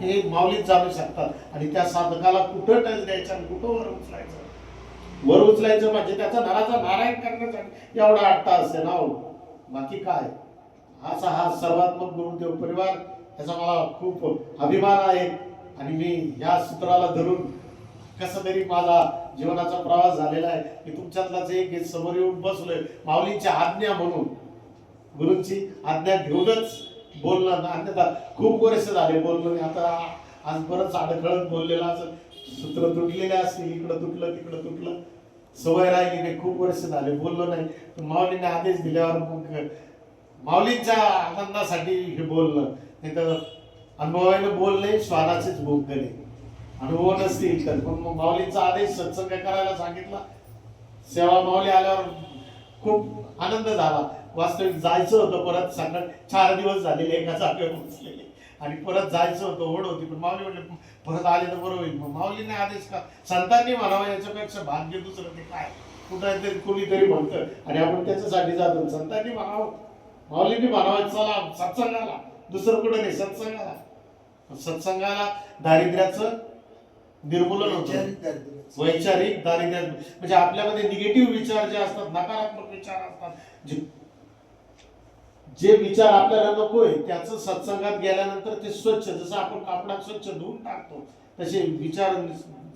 हे माऊलीच जाणू शकतात. आणि त्या साधकाला कुठं टच द्यायचं आणि कुठं वर उचलायचं, वर उचलायचं म्हणजे त्याचा नराचा नारायण करण्यासाठी एवढा अट्टहास आहे ना हो. बाकी काय, हा सर्वात्मक गुरुदेव परिवार, त्याचा मला खूप अभिमान आहे. आणि मी या सूत्राला धरून कसं तरी माझा जीवनाचा प्रवास झालेला आहे. मी तुमच्यातलाच एक समोर येऊन बसलोय माऊलींची आज्ञा म्हणून, गुरूंची आज्ञा घेऊनच बोलणं. अन्यथा खूप वर्ष झाले बोललो नाही. आता आज बरंच अडखळत बोललेलं असं, सूत्र तुटलेले असतील, इकडं तुटलं तिकडं तुटलं, सवय राहिली नाही, खूप वर्ष झाले बोललो नाही. माऊलीने आदेश दिल्यावर मग माऊलींच्या आनंदासाठी हे बोलणं, नाही तर अनुभवाने बोलणे श्वानाचेच भोगणे, अनुभव नसतील तर. पण मग माऊलींचा आदेश सत्संग करायला सांगितला. सेवा माऊली आल्यावर खूप आनंद झाला. वास्तविक जायचं होतं परत, सकाळ 4 दिवस झालेले एका जागेवर बसलेले आणि परत जायचं होतं, ओढ होती. पण माऊली म्हणले परत आले तर बरोबर होईल. मग माऊलीने आदेश का संतांनी म्हणावं, याच्यापेक्षा भाग्य दुसरं ते काय. कुठेतरी कोणीतरी म्हणतं आणि आपण त्याच्यासाठी जातो. संतांनी म्हणावं, माऊलींनी म्हणावं चला सत्संगाला, दुसरं कुठं नाही, सत्संगाला. सत्संगाला दारिद्र्याचं निर्मूलन होतं, वैचारिक दारिद्र्य. म्हणजे आपल्यामध्ये निगेटिव्ह विचार जे असतात, नकारात्मक विचार असतात, जे विचार आपल्याला नकोय त्याचं सत्संगात गेल्यानंतर ते स्वच्छ, जसं आपण कापडात स्वच्छ धुवून टाकतो तसे विचार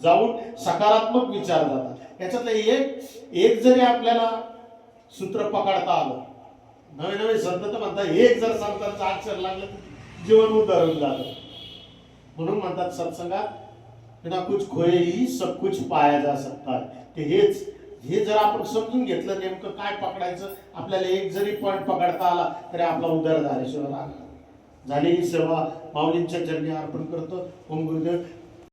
जाऊन सकारात्मक विचार जातात. याच्यातलं एक जरी आपल्याला सूत्र पकडता आलं, नवे नवे संत तर म्हणतात, एक जर संतांचं अक्षर लागलं तर जीवन उद्धरून झालं. म्हणून म्हणतात सत्संगात बिना कुछ खोए ही सब कुछ पाया जा सकता है. ते हे जर आपण समजून घेतलं नेमकं काय पकडायचं, आपल्याला एक जरी पॉईंट पकडता आला तरी आपला उद्धार झाल्याशिवाय राहणार. झालेली सेवा माऊलींच्या चरणी अर्पण करतो. ओम गुरुदेव.